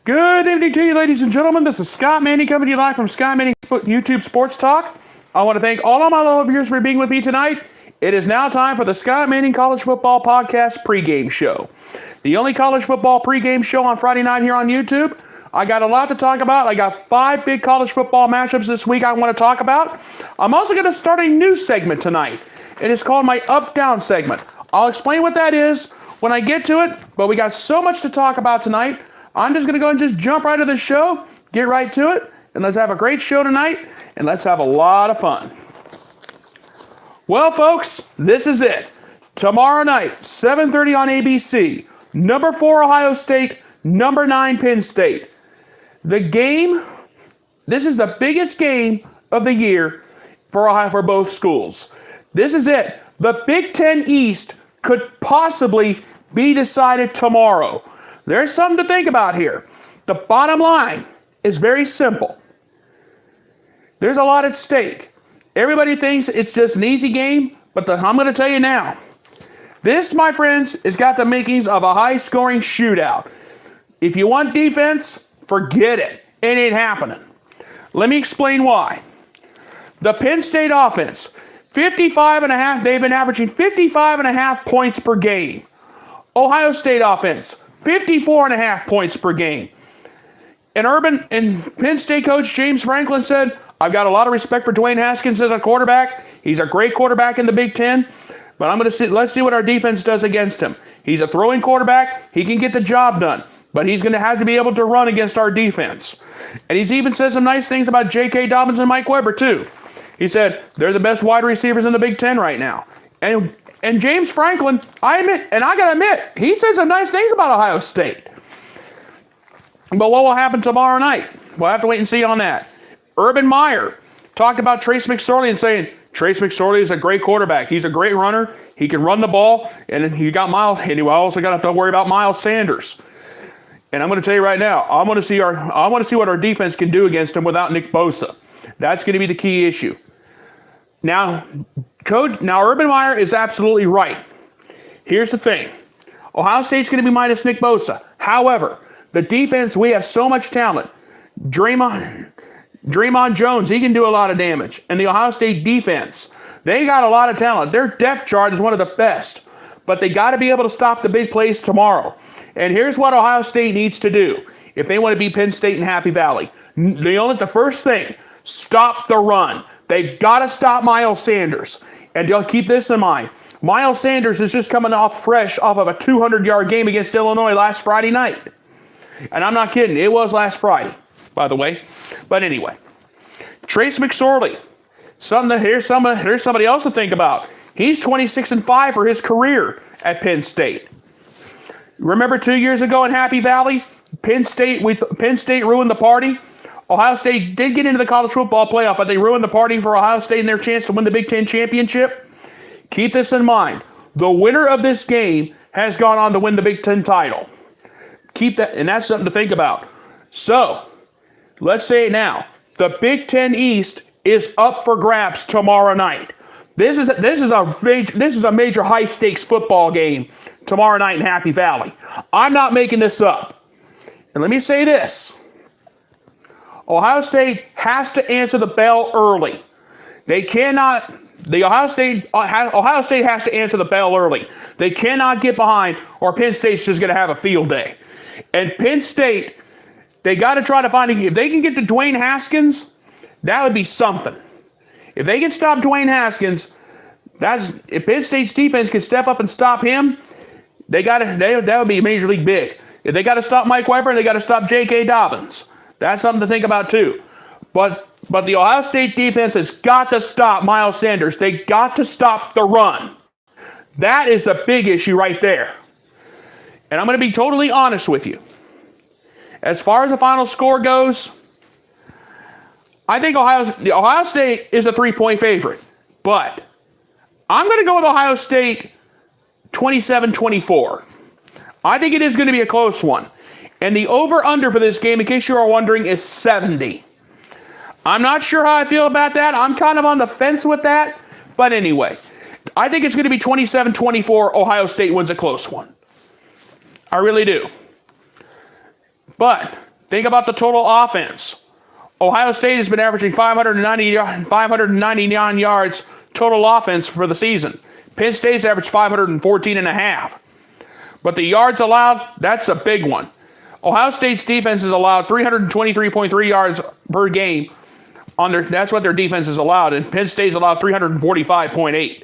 Good evening to you, ladies and gentlemen. This is Scott Manning coming to you live from Scott Manning YouTube Sports Talk. I want to thank all of my loyal viewers for being with me tonight. It is now time for the Scott Manning College Football Podcast pregame show. The only college football pregame show on Friday night here on YouTube. I got a lot to talk about. I got 5 big college football matchups this week I want to talk about. I'm also going to start a new segment tonight. It is called my Up-Down segment. I'll explain what that is when I get to it, but we got so much to talk about tonight. I'm just going to go and just jump right to the show, get right to it, and let's have a great show tonight, and let's have a lot of fun. Well, folks, this is it. Tomorrow night, 7:30 on ABC, number 4 Ohio State, number 9 Penn State. The game, this is the biggest game of the year for both schools. This is it. The Big Ten East could possibly be decided tomorrow. There's something to think about here. The bottom line is very simple. There's a lot at stake. Everybody thinks it's just an easy game, but I'm going to tell you now. This, my friends, has got the makings of a high-scoring shootout. If you want defense, forget it. It ain't happening. Let me explain why. The Penn State offense, 55.5, they've been averaging 55.5 points per game. Ohio State offense, 54.5 points per game. And Penn State coach James Franklin said, I've got a lot of respect for Dwayne Haskins as a quarterback. He's a great quarterback in the Big Ten, but let's see what our defense does against him. He's a throwing quarterback. He can get the job done, but he's going to have to be able to run against our defense. And he's even said some nice things about J.K. Dobbins and Mike Weber, too. He said they're the best wide receivers in the Big Ten right now. And James Franklin, I got to admit, he said some nice things about Ohio State. But what will happen tomorrow night? We'll have to wait and see on that. Urban Meyer talked about Trace McSorley and saying, Trace McSorley is a great quarterback. He's a great runner. He can run the ball. And you got Miles, and you also got to worry about Miles Sanders. And I'm going to tell you right now, I want to see what our defense can do against him without Nick Bosa. That's going to be the key issue. Now, Urban Meyer is absolutely right. Here's the thing. Ohio State's going to be minus Nick Bosa. However, the defense, we have so much talent. Draymond Jones, he can do a lot of damage. And the Ohio State defense, they got a lot of talent. Their depth chart is one of the best. But they got to be able to stop the big plays tomorrow. And here's what Ohio State needs to do if they want to beat Penn State in Happy Valley. The first thing, stop the run. They've got to stop Miles Sanders. And you'll keep this in mind. Miles Sanders is just coming off fresh off of a 200-yard game against Illinois last Friday night. And I'm not kidding. It was last Friday, by the way. But anyway, Trace McSorley. Here's somebody else to think about. He's 26-5 for his career at Penn State. Remember 2 years ago in Happy Valley, Penn State ruined the party. Ohio State did get into the college football playoff, but they ruined the party for Ohio State and their chance to win the Big Ten championship. Keep this in mind. The winner of this game has gone on to win the Big Ten title. Keep that, and that's something to think about. So, let's say it now. The Big Ten East is up for grabs tomorrow night. This is a major high-stakes football game tomorrow night in Happy Valley. I'm not making this up. And let me say this. Ohio State has to answer the bell early. Ohio State has to answer the bell early. They cannot get behind, or Penn State's just going to have a field day. And Penn State, they got to try to find, if they can get to Dwayne Haskins, that would be something. If they can stop Dwayne Haskins, if Penn State's defense can step up and stop him, that would be Major League big. If they got to stop Mike Weber, they got to stop J.K. Dobbins. That's something to think about too. But the Ohio State defense has got to stop Miles Sanders. They got to stop the run. That is the big issue right there. And I'm going to be totally honest with you. As far as the final score goes, I think Ohio State is a 3-point favorite. But I'm going to go with Ohio State 27-24. I think it is going to be a close one. And the over-under for this game, in case you are wondering, is 70. I'm not sure how I feel about that. I'm kind of on the fence with that. But anyway, I think it's going to be 27-24. Ohio State wins a close one. I really do. But Think about the total offense. Ohio State has been averaging 599 yards total offense for the season. Penn State's averaged 514.5. But the yards allowed, that's a big one. Ohio State's defense has allowed 323.3 yards per game. That's what their defense is allowed, and Penn State's allowed 345.8.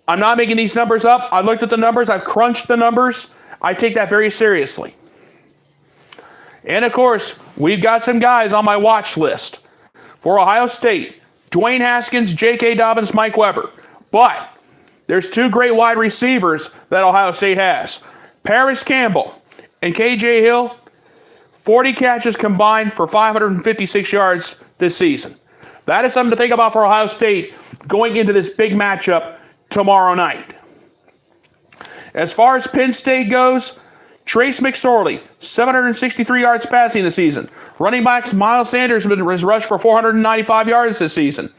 I'm not making these numbers up. I looked at the numbers. I've crunched the numbers. I take that very seriously. And, of course, we've got some guys on my watch list for Ohio State. Dwayne Haskins, J.K. Dobbins, Mike Weber. But there's two great wide receivers that Ohio State has. Paris Campbell and K.J. Hill, 40 catches combined for 556 yards this season. That is something to think about for Ohio State going into this big matchup tomorrow night. As far as Penn State goes, Trace McSorley, 763 yards passing this season. Running backs, Miles Sanders has rushed for 495 yards this season.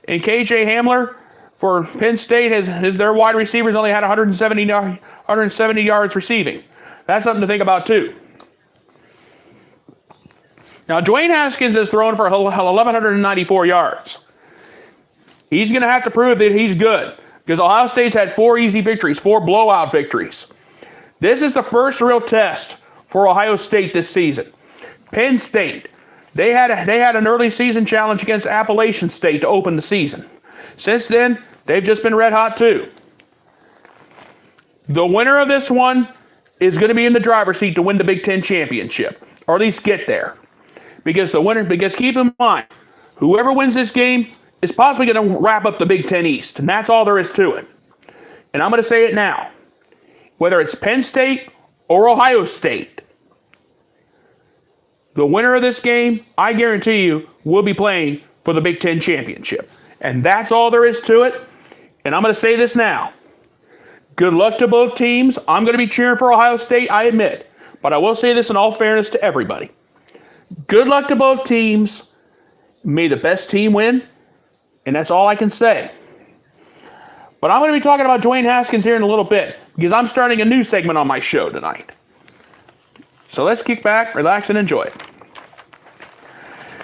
And KJ Hamler for Penn State, their wide receivers only had 170 yards receiving. That's something to think about too. Now, Dwayne Haskins has thrown for 1,194 yards. He's going to have to prove that he's good because Ohio State's had 4 easy victories, 4 blowout victories. This is the first real test for Ohio State this season. Penn State, they had an early season challenge against Appalachian State to open the season. Since then, they've just been red hot too. The winner of this one is going to be in the driver's seat to win the Big Ten championship, or at least get there. Because keep in mind, whoever wins this game is possibly going to wrap up the Big Ten East, and that's all there is to it. And I'm going to say it now. Whether it's Penn State or Ohio State, the winner of this game, I guarantee you, will be playing for the Big Ten championship. And that's all there is to it. And I'm going to say this now. Good luck to both teams. I'm going to be cheering for Ohio State, I admit. But I will say this in all fairness to everybody. Good luck to both teams. May the best team win. And that's all I can say. But I'm going to be talking about Dwayne Haskins here in a little bit because I'm starting a new segment on my show tonight. So let's kick back, relax, and enjoy it.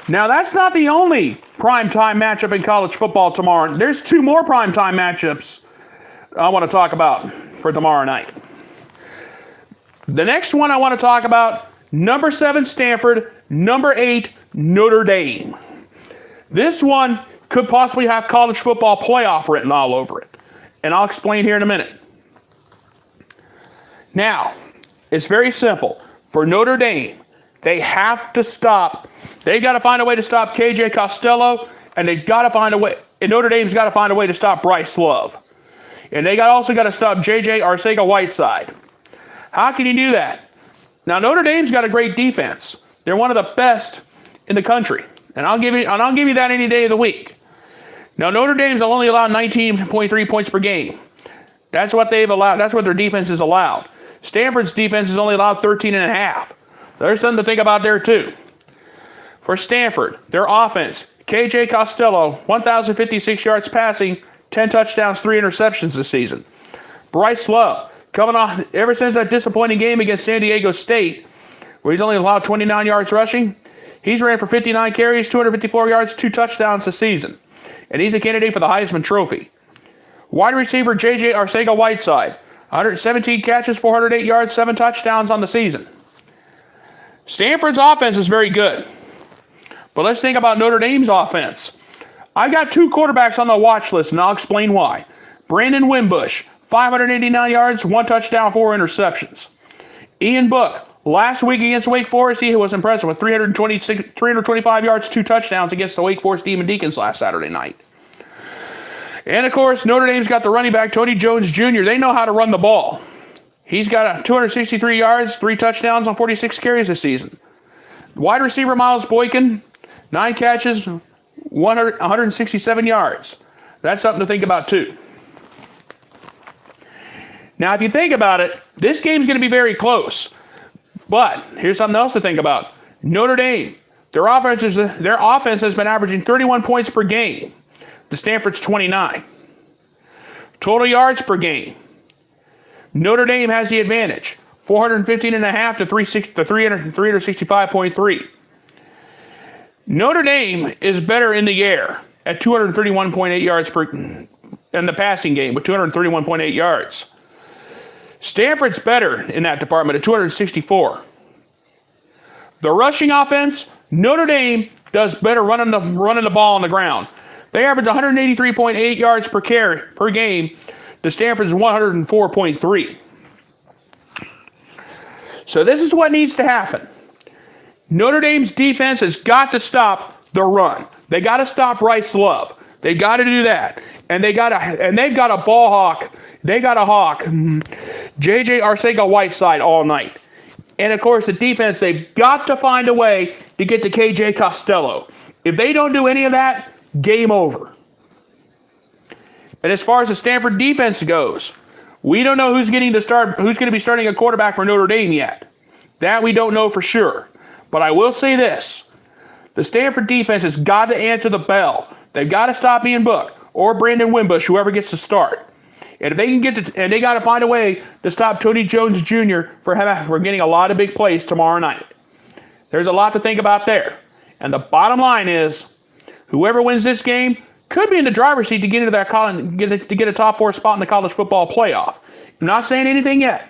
Now, that's not the only primetime matchup in college football tomorrow. There's 2 more primetime matchups I want to talk about for tomorrow night. The next one I want to talk about, number 7 Stanford, number 8 Notre Dame. This one could possibly have college football playoff written all over it. And I'll explain here in a minute. Now, it's very simple. For Notre Dame, they've got to find a way to stop KJ Costello, and Notre Dame's got to find a way to stop Bryce Love. And they also got to stop JJ Arcega-Whiteside. How can you do that? Now, Notre Dame's got a great defense. They're one of the best in the country. And I'll give you that any day of the week. Now, Notre Dame's only allowed 19.3 points per game. That's what they've allowed. That's what their defense is allowed. Stanford's defense is only allowed 13.5. There's something to think about there, too. For Stanford, their offense, KJ Costello, 1,056 yards passing, 10 touchdowns, 3 interceptions this season. Bryce Love, coming on ever since that disappointing game against San Diego State, where he's only allowed 29 yards rushing, he's ran for 59 carries, 254 yards, 2 touchdowns this season. And he's a candidate for the Heisman Trophy. Wide receiver JJ Arcega-Whiteside, 117 catches, 408 yards, 7 touchdowns on the season. Stanford's offense is very good. But let's think about Notre Dame's offense. I've got 2 quarterbacks on the watch list, and I'll explain why. Brandon Wimbush, 589 yards, 1 touchdown, 4 interceptions. Ian Book, last week against Wake Forest, he was impressive with 325 yards, 2 touchdowns against the Wake Forest Demon Deacons last Saturday night. And, of course, Notre Dame's got the running back, Tony Jones Jr. They know how to run the ball. He's got 263 yards, 3 touchdowns on 46 carries this season. Wide receiver Miles Boykin, 9 catches, 167 yards. That's something to think about, too. Now, if you think about it, this game's going to be very close. But here's something else to think about. Notre Dame, their offense has been averaging 31 points per game. To Stanford's 29. Total yards per game. Notre Dame has the advantage. 415.5 to 365.3. Notre Dame is better in the air at 231.8 yards per in the passing game with 231.8 yards. Stanford's better in that department at 264. The rushing offense, Notre Dame does better running the ball on the ground. They average 183.8 yards per carry per game. The Stanford's 104.3. So this is what needs to happen. Notre Dame's defense has got to stop the run. They got to stop Bryce Love. They got to do that, and they've got a ball hawk. They got a hawk, J.J. Arcega-Whiteside all night. And, of course, the defense, they've got to find a way to get to K.J. Costello. If they don't do any of that, game over. And as far as the Stanford defense goes, we don't know who's going to be starting a quarterback for Notre Dame yet. That we don't know for sure. But I will say this. The Stanford defense has got to answer the bell. They've got to stop Ian Book or Brandon Wimbush, whoever gets to start. And if they can and they got to find a way to stop Tony Jones Jr. for getting a lot of big plays tomorrow night. There's a lot to think about there. And the bottom line is, whoever wins this game could be in the driver's seat to get into that to get a top 4 spot in the college football playoff. I'm not saying anything yet.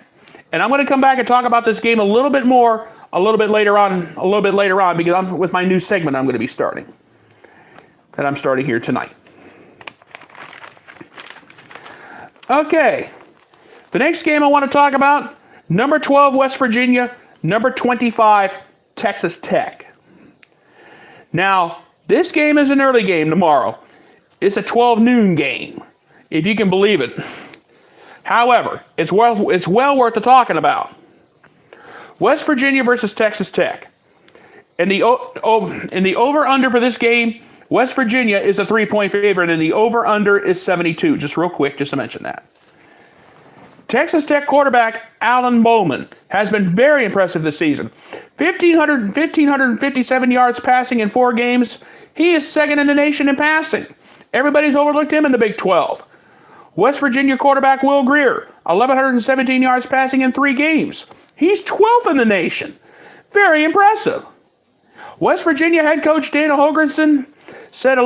And I'm going to come back and talk about this game a little bit more a little bit later on because I'm with my new segment I'm going to be starting. That I'm starting here tonight. Okay, the next game I want to talk about, number 12 West Virginia, number 25 Texas Tech. Now, this game is an early game tomorrow. It's a 12 noon game, if you can believe it. However, it's well worth the talking about. West Virginia versus Texas Tech. In the over-under for this game, West Virginia is a 3-point favorite, and the over-under is 72. Just real quick, just to mention that. Texas Tech quarterback Alan Bowman has been very impressive this season. 1,557 yards passing in 4 games. He is second in the nation in passing. Everybody's overlooked him in the Big 12. West Virginia quarterback Will Grier, 1,117 yards passing in 3 games. He's 12th in the nation. Very impressive. West Virginia head coach Dana Holgorsen said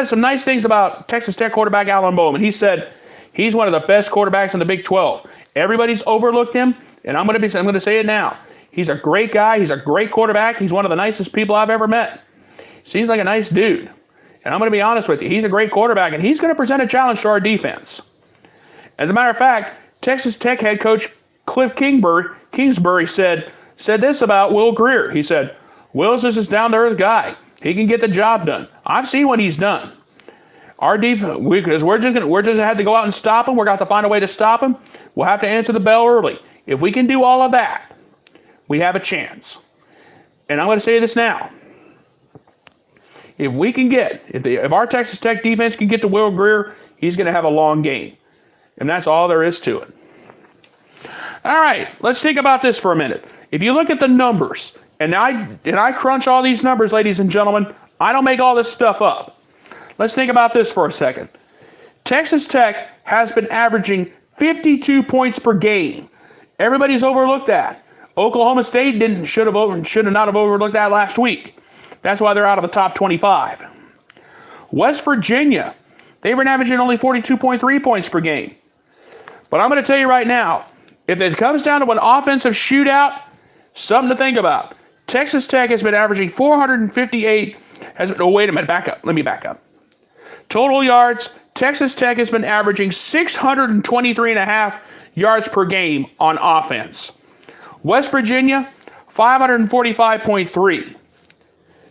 some nice things about Texas Tech quarterback Alan Bowman. He said he's one of the best quarterbacks in the Big 12. Everybody's overlooked him, and I'm going to say it now. He's a great guy. He's a great quarterback. He's one of the nicest people I've ever met. Seems like a nice dude. And I'm going to be honest with you. He's a great quarterback, and he's going to present a challenge to our defense. As a matter of fact, Texas Tech head coach Cliff Kingsbury said this about Will Grier. He said, Will's just a down-to-earth guy. He can get the job done. I've seen what he's done. Our defense, we're just going to have to go out and stop him. We're going to have to find a way to stop him. We'll have to answer the bell early. If we can do all of that, we have a chance. And I'm going to say this now. If our Texas Tech defense can get to Will Grier, he's going to have a long game. And that's all there is to it. All right, let's think about this for a minute. If you look at the numbers, and I crunch all these numbers, ladies and gentlemen, I don't make all this stuff up. Let's think about this for a second. Texas Tech has been averaging 52 points per game. Everybody's overlooked that. Oklahoma State should not have overlooked that last week. That's why they're out of the top 25. West Virginia, they've been averaging only 42.3 points per game. But I'm going to tell you right now, if it comes down to an offensive shootout, something to think about. Texas Tech has been averaging 458. Wait a minute, back up. Let me back up. Total yards, Texas Tech has been averaging 623.5 yards per game on offense. West Virginia, 545.3.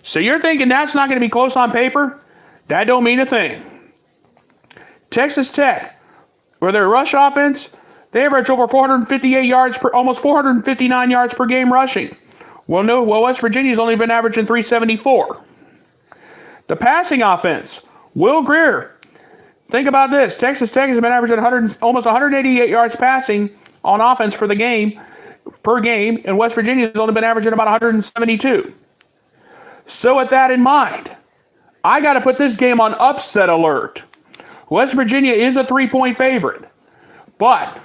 So you're thinking that's not going to be close on paper? That don't mean a thing. Texas Tech, where their rush offense, they average over 458 yards almost 459 yards per game rushing. Well, West Virginia's only been averaging 374. The passing offense, Will Grier. Think about this. Texas Tech has been averaging almost 188 yards passing on offense per game, and West Virginia has only been averaging about 172. So with that in mind, I got to put this game on upset alert. West Virginia is a 3-point favorite, but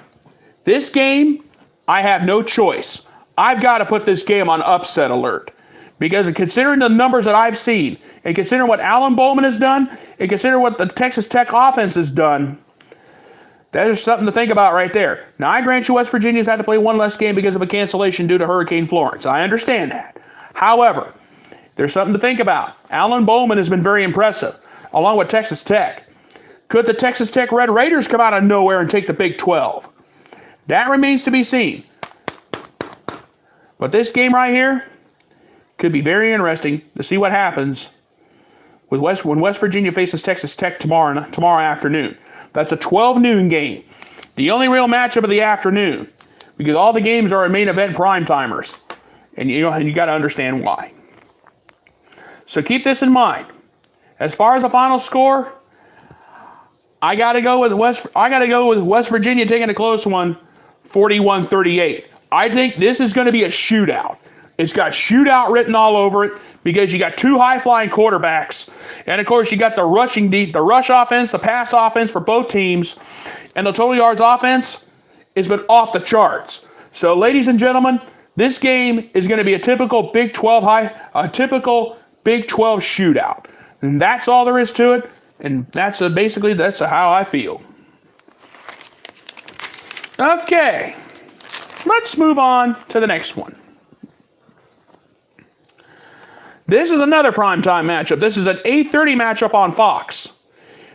this game, I have no choice. I've got to put this game on upset alert. Because considering the numbers that I've seen, and considering what Alan Bowman has done, and considering what the Texas Tech offense has done, there's something to think about right there. Now, I grant you West Virginia's had to play one less game because of a cancellation due to Hurricane Florence. I understand that. However, there's something to think about. Alan Bowman has been very impressive, along with Texas Tech. Could the Texas Tech Red Raiders come out of nowhere and take the Big 12? That remains to be seen. But this game right here could be very interesting to see what happens with when West Virginia faces Texas Tech tomorrow afternoon. That's a 12 noon game. The only real matchup of the afternoon, because all the games are main event prime timers. And you got to understand why. So keep this in mind. As far as the final score, I got to go with West Virginia taking a close one, 41-38. I think this is going to be a shootout. It's got shootout written all over it because you got two high-flying quarterbacks. And, of course, you got the rush offense, the pass offense for both teams. And the total yards offense has been off the charts. So, ladies and gentlemen, this game is going to be a typical Big 12 shootout. And that's all there is to it. And that's how I feel. Okay. Let's move on to the next one. This is another primetime matchup. This is an 8:30 matchup on Fox.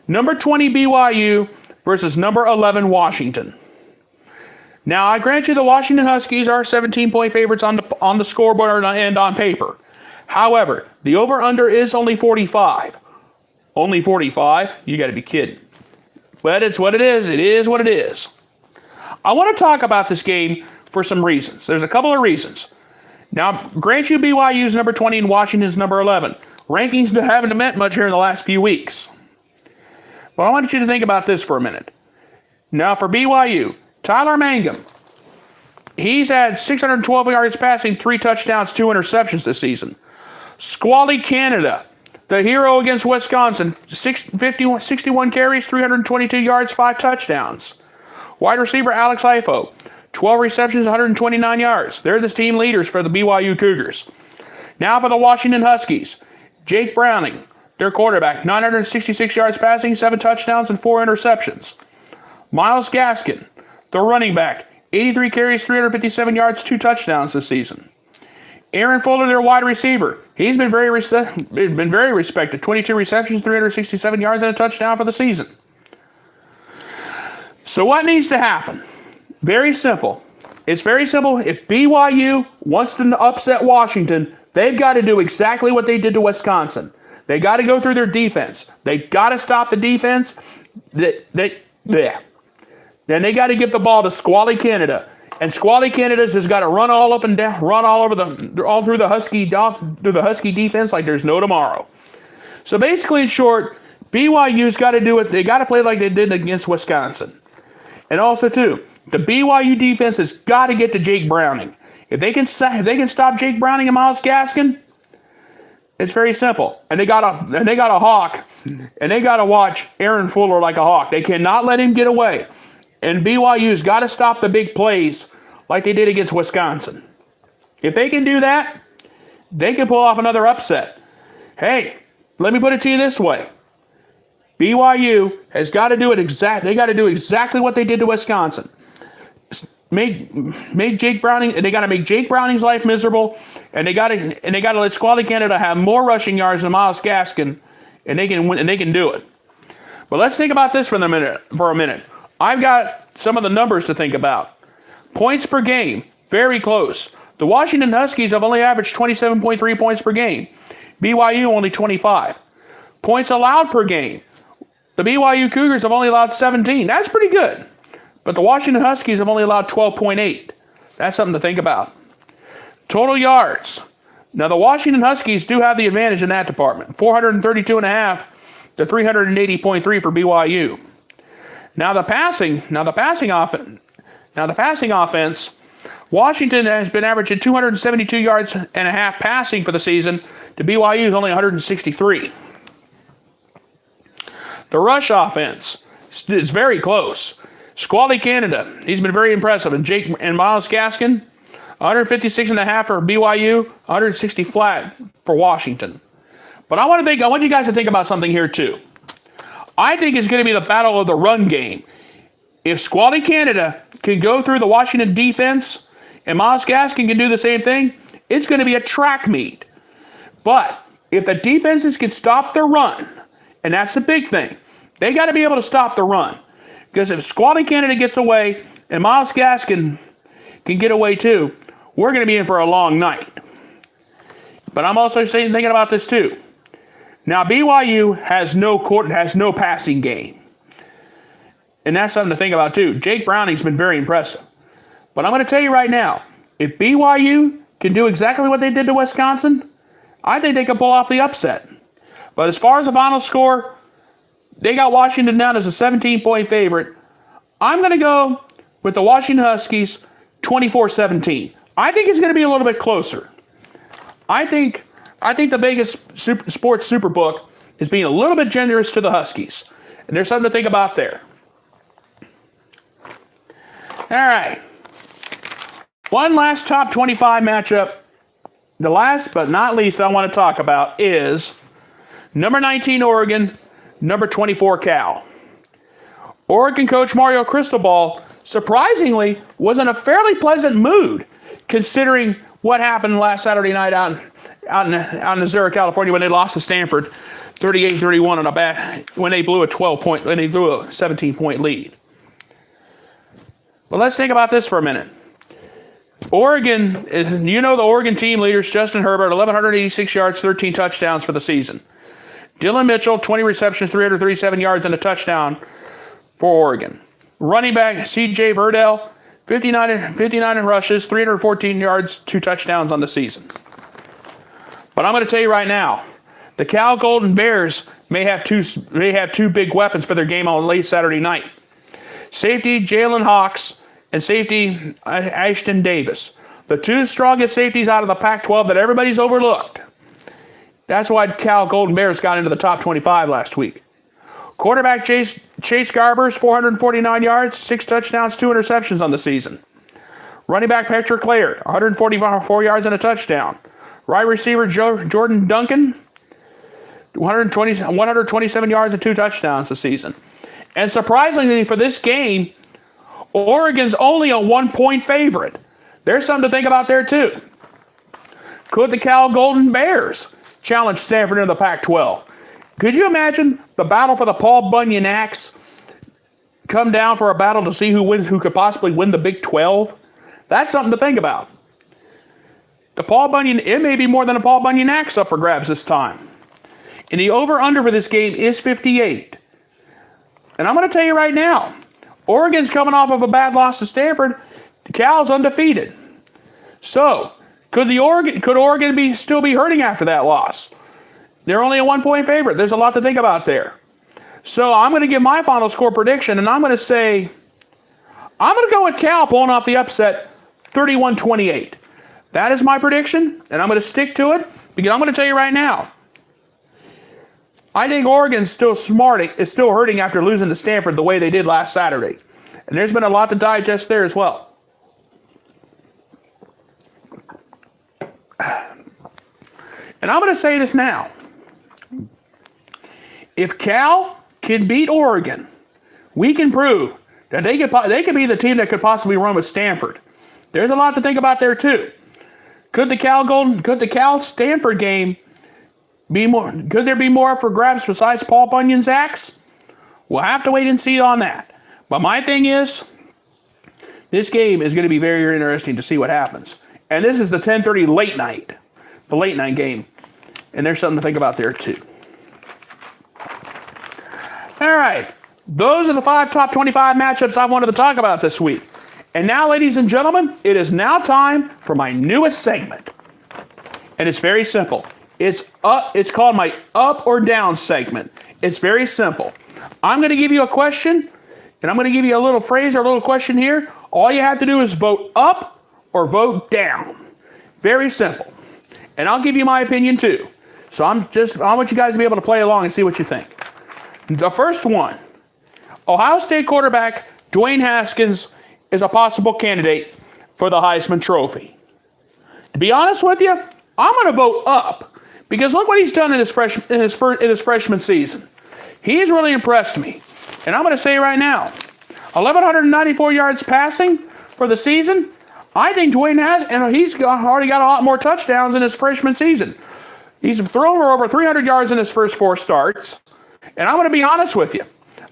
Number 20 BYU versus number 11 Washington. Now, I grant you the Washington Huskies are 17-point favorites on the scoreboard and on paper. However, the over-under is only 45. Only 45? You got to be kidding. But it's what it is. It is what it is. I want to talk about this game for some reasons. There's a couple of reasons. Now, grant you BYU's number 20 and Washington's number 11. Rankings haven't meant much here in the last few weeks. But I want you to think about this for a minute. Now, for BYU, Tyler Mangum, he's had 612 yards passing, 3 touchdowns, 2 interceptions this season. Squally Canada, the hero against Wisconsin, 61 carries, 322 yards, 5 touchdowns. Wide receiver Alex Ifo, 12 receptions, 129 yards. They're the team leaders for the BYU Cougars. Now for the Washington Huskies, Jake Browning, their quarterback, 966 yards passing, 7 touchdowns, and 4 interceptions. Myles Gaskin, the running back, 83 carries, 357 yards, 2 touchdowns this season. Aaron Fuller, their wide receiver, he's been very respected, 22 receptions, 367 yards, and a touchdown for the season. So what needs to happen? Very simple. It's very simple. If BYU wants to upset Washington, they've got to do exactly what they did to Wisconsin. They got to go through their defense. They got to stop the defense. Then they got to give the ball to Squally Canada. And Squally Canada's has got to run all up and down, run all through the Husky defense like there's no tomorrow. So basically, in short, BYU's got to do it. They got to play like they did against Wisconsin. And also, too, the BYU defense has got to get to Jake Browning. If they can stop Jake Browning and Myles Gaskin, it's very simple. And they got a hawk, and they got to watch Aaron Fuller like a hawk. They cannot let him get away. And BYU's got to stop the big plays like they did against Wisconsin. If they can do that, they can pull off another upset. Hey, let me put it to you this way. BYU has got to do it exactly. They got to do exactly what they did to Wisconsin. Make Jake Browning, and they got to make Jake Browning's life miserable, and they got to let Squally Canada have more rushing yards than Myles Gaskin, and they can win, and they can do it. But let's think about this for a minute. I've got some of the numbers to think about. Points per game, very close. The Washington Huskies have only averaged 27.3 points per game. BYU only 25. Points allowed per game. The BYU Cougars have only allowed 17. That's pretty good. But the Washington Huskies have only allowed 12.8. That's something to think about. Total yards. Now, the Washington Huskies do have the advantage in that department. 432.5 to 380.3 for BYU. Now the passing offense, Washington has been averaging 272 yards and a half passing for the season. To BYU's only 163. The rush offense is very close. Squally Canada, he's been very impressive. And Miles Gaskin, 156.5 for BYU, 160 flat for Washington. But I want you guys to think about something here too. I think it's going to be the battle of the run game. If Squally Canada can go through the Washington defense and Miles Gaskin can do the same thing, it's going to be a track meet. But if the defenses can stop the run, and that's the big thing, they got to be able to stop the run. Because if Squally Canada gets away and Miles Gaskin can get away too, we're going to be in for a long night. But I'm also thinking about this too. Now BYU has no passing game. And that's something to think about too. Jake Browning's been very impressive. But I'm going to tell you right now, if BYU can do exactly what they did to Wisconsin, I think they can pull off the upset. But as far as the final score, they got Washington down as a 17-point favorite. I'm going to go with the Washington Huskies 24-17. I think it's going to be a little bit closer. I think the Vegas Sports Superbook is being a little bit generous to the Huskies. And there's something to think about there. All right. One last top 25 matchup. The last but not least I want to talk about is number 19 Oregon, number 24 Cal. Oregon coach Mario Cristobal, surprisingly, was in a fairly pleasant mood considering what happened last Saturday night out in Missouri, California, when they lost to Stanford 38-31 when they blew a 17-point lead. But let's think about this for a minute. Oregon is, the Oregon team leaders, Justin Herbert, 1,186 yards, 13 touchdowns for the season. Dylan Mitchell, 20 receptions, 337 yards, and a touchdown for Oregon. Running back C.J. Verdell, 59 in rushes, 314 yards, 2 touchdowns on the season. But I'm going to tell you right now, the Cal Golden Bears may have two big weapons for their game on late Saturday night. Safety Jalen Hawks and safety Ashton Davis. The two strongest safeties out of the Pac-12 that everybody's overlooked. That's why Cal Golden Bears got into the top 25 last week. Quarterback Chase Garbers, 449 yards, 6 touchdowns, 2 interceptions on the season. Running back Patrick Laird, 144 yards and a touchdown. Right receiver Jordan Duncan, 127 yards and 2 touchdowns this season. And surprisingly for this game, Oregon's only a 1-point favorite. There's something to think about there too. Could the Cal Golden Bears challenge Stanford into the Pac-12? Could you imagine the battle for the Paul Bunyan axe come down for a battle to see who could possibly win the Big 12? That's something to think about. It may be more than a Paul Bunyan axe up for grabs this time. And the over-under for this game is 58. And I'm going to tell you right now, Oregon's coming off of a bad loss to Stanford. Cal's undefeated. So, could Oregon still be hurting after that loss? They're only a 1-point favorite. There's a lot to think about there. So I'm going to give my final score prediction, and I'm going to go with Cal pulling off the upset 31-28. That is my prediction, and I'm going to stick to it because I'm going to tell you right now, I think Oregon's still hurting after losing to Stanford the way they did last Saturday. And there's been a lot to digest there as well. And I'm going to say this now. If Cal can beat Oregon, we can prove that they could be the team that could possibly run with Stanford. There's a lot to think about there too. Could the Cal Stanford game could there be more up for grabs besides Paul Bunyan's axe? We'll have to wait and see on that. But my thing is, this game is going to be very, very interesting to see what happens. And this is the 10:30 late night game. And there's something to think about there too. All right. Those are the 5 top 25 matchups I wanted to talk about this week. And now, ladies and gentlemen, it is now time for my newest segment. And it's very simple. It's called my up or down segment. It's very simple. I'm going to give you a question, and I'm going to give you a little phrase or a little question here. All you have to do is vote up or vote down. Very simple. And I'll give you my opinion too. So I want you guys to be able to play along and see what you think. The first one, Ohio State quarterback Dwayne Haskins is a possible candidate for the Heisman Trophy. To be honest with you, I'm going to vote up because look what he's done in his freshman season. He's really impressed me. And I'm going to say right now, 1,194 yards passing for the season. I think Dwayne he's already got a lot more touchdowns in his freshman season. He's thrown for over 300 yards in his first 4 starts. And I'm going to be honest with you.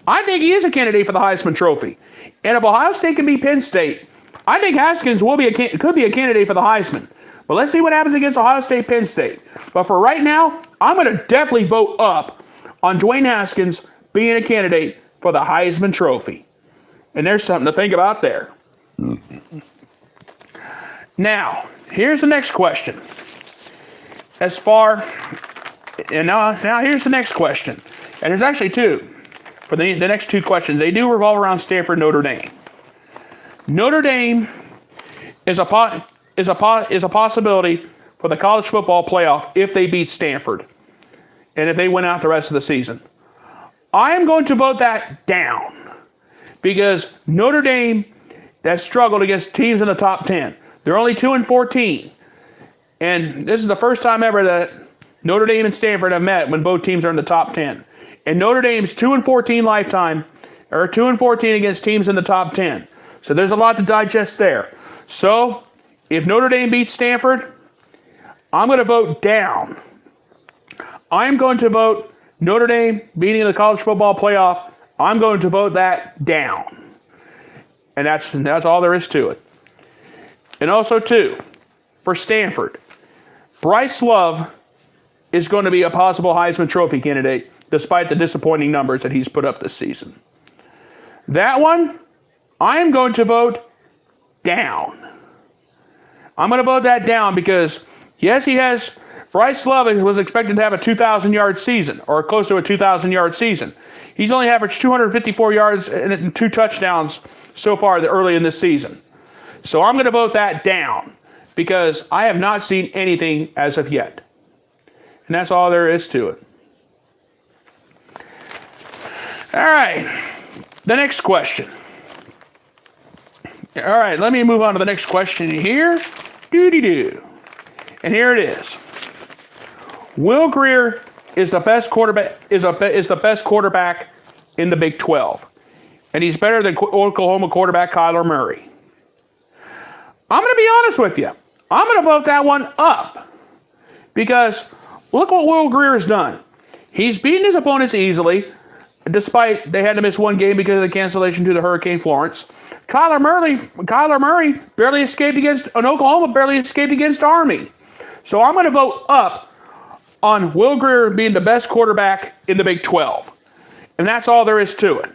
I think he is a candidate for the Heisman Trophy. And if Ohio State can beat Penn State, I think Haskins could be a candidate for the Heisman. But let's see what happens against Ohio State, Penn State. But for right now, I'm going to definitely vote up on Dwayne Haskins being a candidate for the Heisman Trophy. And there's something to think about there. Now, here's the next question. Now here's the next question. And there's actually 2. For the next 2 questions, they do revolve around Stanford, Notre Dame. Notre Dame is a possibility for the college football playoff if they beat Stanford and if they win out the rest of the season. I am going to vote that down because Notre Dame has struggled against teams in the top 10. They're only 2-14. And this is the first time ever that Notre Dame and Stanford have met when both teams are in the top 10. And Notre Dame's 2-14 lifetime, or 2-14 against teams in the top 10. So there's a lot to digest there. So if Notre Dame beats Stanford, I'm going to vote down. I'm going to vote Notre Dame beating the college football playoff. I'm going to vote that down. And that's all there is to it. And also, too, for Stanford, Bryce Love is going to be a possible Heisman Trophy candidate despite the disappointing numbers that he's put up this season. That one, I am going to vote down. I'm going to vote that down because, yes, Bryce Love was expected to have a 2,000-yard season or close to a 2,000-yard season. He's only averaged 254 yards and 2 touchdowns so far early in this season. So I'm going to vote that down because I have not seen anything as of yet. And that's all there is to it. All right, the next question. All right, let me move on to the next question here. And here it is. Will Grier is the best quarterback is the best quarterback in the Big 12, and he's better than Oklahoma quarterback Kyler Murray. I'm going to be honest with you. I'm going to vote that one up because look what Will Grier has done. He's beaten his opponents easily, despite they had to miss one game because of the cancellation due to Hurricane Florence. Kyler Murray barely escaped against Oklahoma, barely escaped against Army. So I'm going to vote up on Will Grier being the best quarterback in the Big 12. And that's all there is to it.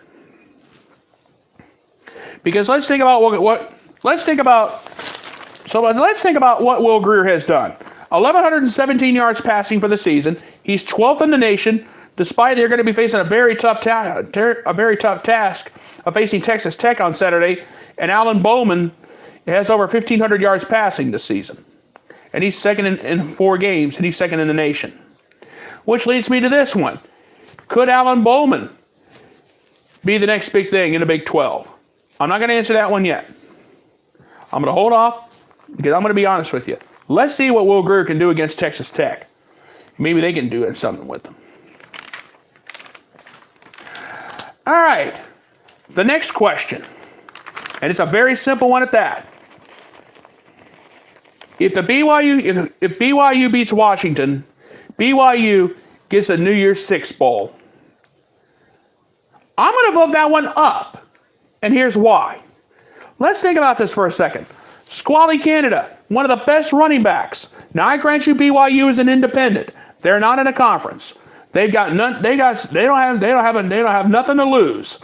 Because let's think about what Will Grier has done. 1,117 yards passing for the season. He's 12th in the nation, despite they're going to be facing a very tough task of facing Texas Tech on Saturday. And Alan Bowman has over 1,500 yards passing this season. And he's second in 4 games, and he's second in the nation. Which leads me to this one. Could Alan Bowman be the next big thing in the Big 12? I'm not going to answer that one yet. I'm going to hold off because I'm going to be honest with you. Let's see what Will Grier can do against Texas Tech. Maybe they can do something with them. All right. The next question. And it's a very simple one at that. If BYU beats Washington, BYU gets a New Year's Six bowl. I'm going to vote that one up. And here's why. Let's think about this for a second. Squally Canada, one of the best running backs. Now I grant you BYU is an independent. They're not in a conference. They don't have nothing to lose.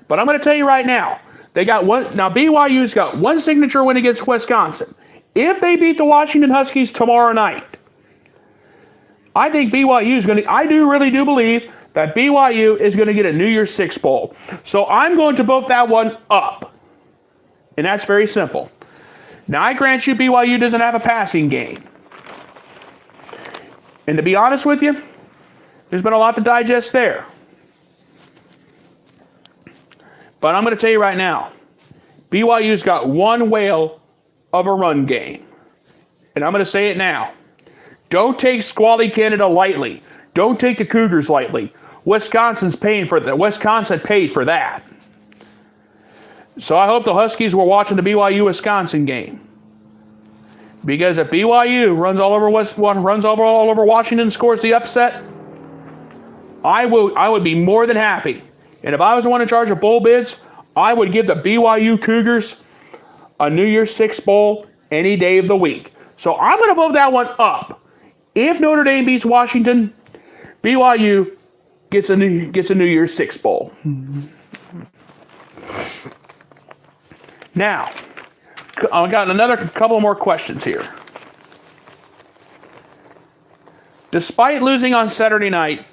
But I'm going to tell you right now, BYU's got one signature win against Wisconsin. If they beat the Washington Huskies tomorrow night, I think I really do believe that BYU is going to get a New Year's Six bowl. So I'm going to vote that one up. And that's very simple. Now I grant you BYU doesn't have a passing game. And to be honest with you, there's been a lot to digest there. But I'm going to tell you right now, BYU's got one whale of a run game. And I'm going to say it now. Don't take Squally Canada lightly. Don't take the Cougars lightly. Wisconsin paid for that. So I hope the Huskies were watching the BYU-Wisconsin game. Because if BYU runs all over Washington, scores the upset, I would be more than happy. And if I was the one in charge of bowl bids, I would give the BYU Cougars a New Year's Six bowl any day of the week. So I'm going to vote that one up. If Notre Dame beats Washington, BYU gets a New Year's Six bowl. Now, I've got another couple more questions here. Despite losing on Saturday night,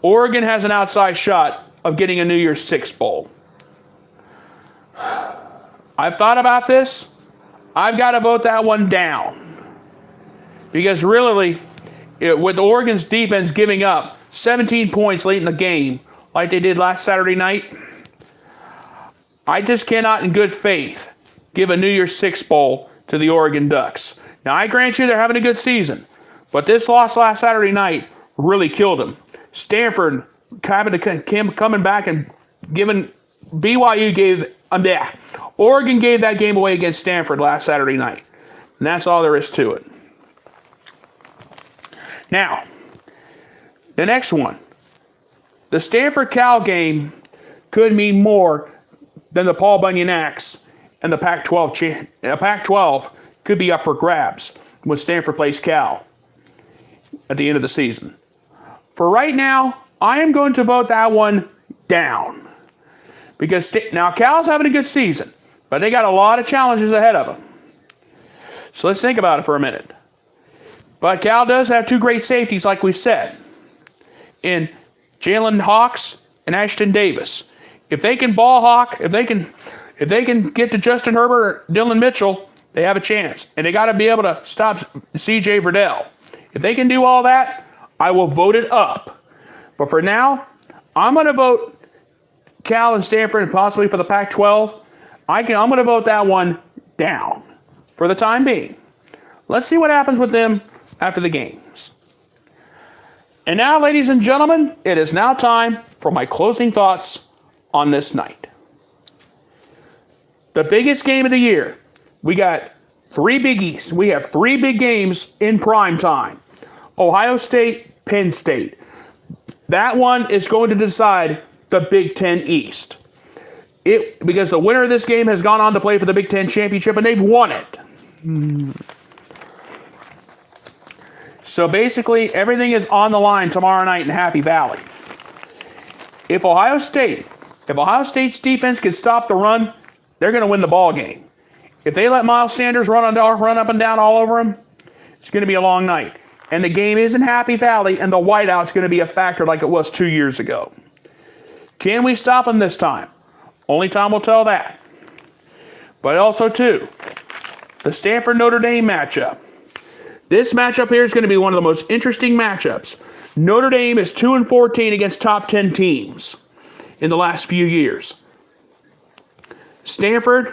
Oregon has an outside shot of getting a New Year's Six bowl. I've thought about this. I've got to vote that one down. Because really, with Oregon's defense giving up 17 points late in the game, like they did last Saturday night, I just cannot, in good faith, give a New Year's Six bowl to the Oregon Ducks. Now, I grant you they're having a good season, but this loss last Saturday night really killed them. Stanford coming back and giving Oregon gave that game away against Stanford last Saturday night. And that's all there is to it. Now, the next one. The Stanford-Cal game could mean more than the Paul Bunyan Axe, and the Pac-12 Pac-12 could be up for grabs when Stanford plays Cal at the end of the season. For right now, I am going to vote that one down. Because now Cal's having a good season, but they got a lot of challenges ahead of them. So let's think about it for a minute. But Cal does have two great safeties, like we said, in Jalen Hawks and Ashton Davis. If they can ball hawk, if they can get to Justin Herbert or Dylan Mitchell, they have a chance. And they got to be able to stop C.J. Verdell. If they can do all that, I will vote it up. But for now, I'm going to vote Cal and Stanford, and possibly for the Pac-12. I'm going to vote that one down for the time being. Let's see what happens with them after the games. And now, ladies and gentlemen, it is now time for my closing thoughts on this night. The biggest game of the year. We got three biggies. We have three big games in prime time. Ohio State, Penn State. That one is going to decide the Big Ten East. Because the winner of this game has gone on to play for the Big Ten Championship, and they've won it. So basically, everything is on the line tomorrow night in Happy Valley. If Ohio State's defense can stop the run, they're going to win the ball game. If they let Miles Sanders run up and down all over them, it's going to be a long night. And the game is in Happy Valley, and the whiteout's going to be a factor like it was 2 years ago. Can we stop them this time? Only time will tell that. But also, too, the Stanford-Notre Dame matchup. This matchup here is going to be one of the most interesting matchups. Notre Dame is 2-14 against top 10 teams in the last few years. Stanford,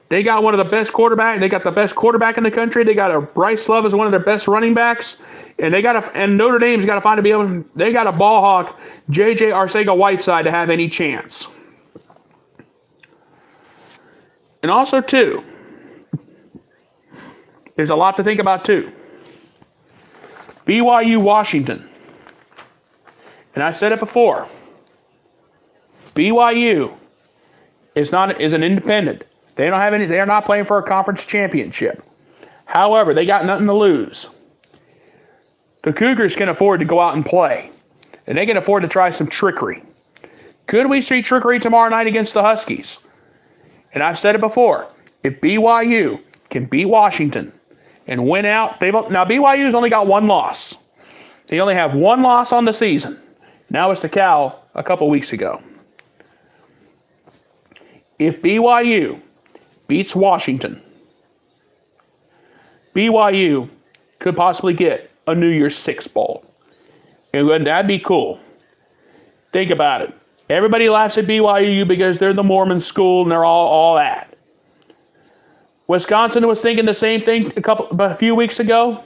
they got one of the best quarterbacks. They got the best quarterback in the country. They got a Bryce Love as one of their best running backs. And Notre Dame's got to find they got a ball hawk, J.J. Arcega-Whiteside, to have any chance. And also, too, there's a lot to think about, too. BYU Washington. And I said it before. BYU is an independent. They are not playing for a conference championship. However, they got nothing to lose. The Cougars can afford to go out and play. And they can afford to try some trickery. Could we see trickery tomorrow night against the Huskies? And I've said it before. If BYU can beat Washington and win out, now BYU's only got one loss. They only have one loss on the season. Now it's to Cal a couple weeks ago. If BYU beats Washington, BYU could possibly get a New Year's Six bowl. And that'd be cool. Think about it. Everybody laughs at BYU because they're the Mormon school and they're all that. Wisconsin was thinking the same thing a few weeks ago.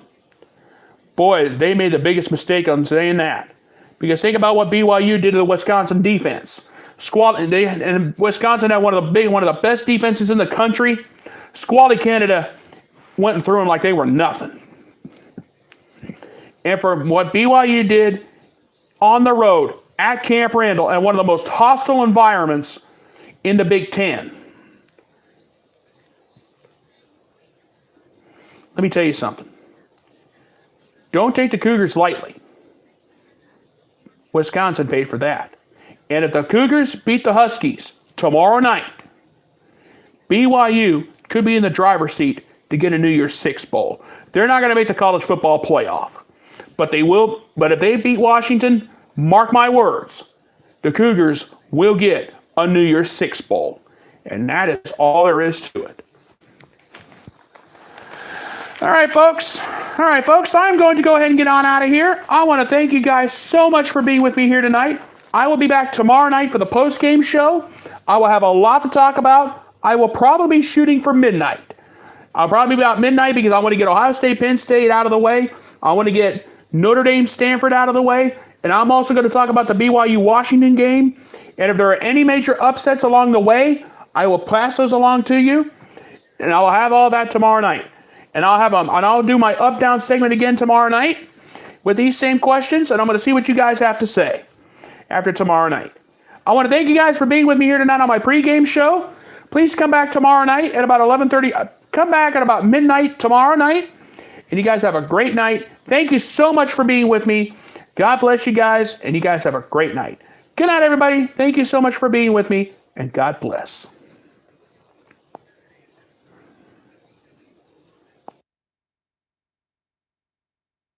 Boy, they made the biggest mistake on saying that. Because think about what BYU did to the Wisconsin defense. And Wisconsin had one of the best defenses in the country. Squally Canada went through them like they were nothing. And for what BYU did on the road at Camp Randall and one of the most hostile environments in the Big Ten. Let me tell you something. Don't take the Cougars lightly. Wisconsin paid for that. And if the Cougars beat the Huskies tomorrow night, BYU could be in the driver's seat to get a New Year's Six bowl. They're not going to make the college football playoff. But they will. But if they beat Washington, mark my words, the Cougars will get a New Year's Six bowl. And that is all there is to it. All right, folks, I'm going to go ahead and get on out of here. I want to thank you guys so much for being with me here tonight. I will be back tomorrow night for the post-game show. I will have a lot to talk about. I will probably be shooting for midnight. I'll probably be about midnight because I want to get Ohio State, Penn State out of the way. I want to get Notre Dame, Stanford out of the way. And I'm also going to talk about the BYU-Washington game. And if there are any major upsets along the way, I will pass those along to you. And I will have all that tomorrow night. And I'll do my up-down segment again tomorrow night with these same questions, and I'm going to see what you guys have to say after tomorrow night. I want to thank you guys for being with me here tonight on my pregame show. Please come back tomorrow night at about 11:30. Come back at about midnight tomorrow night, and you guys have a great night. Thank you so much for being with me. God bless you guys, and you guys have a great night. Good night, everybody. Thank you so much for being with me, and God bless.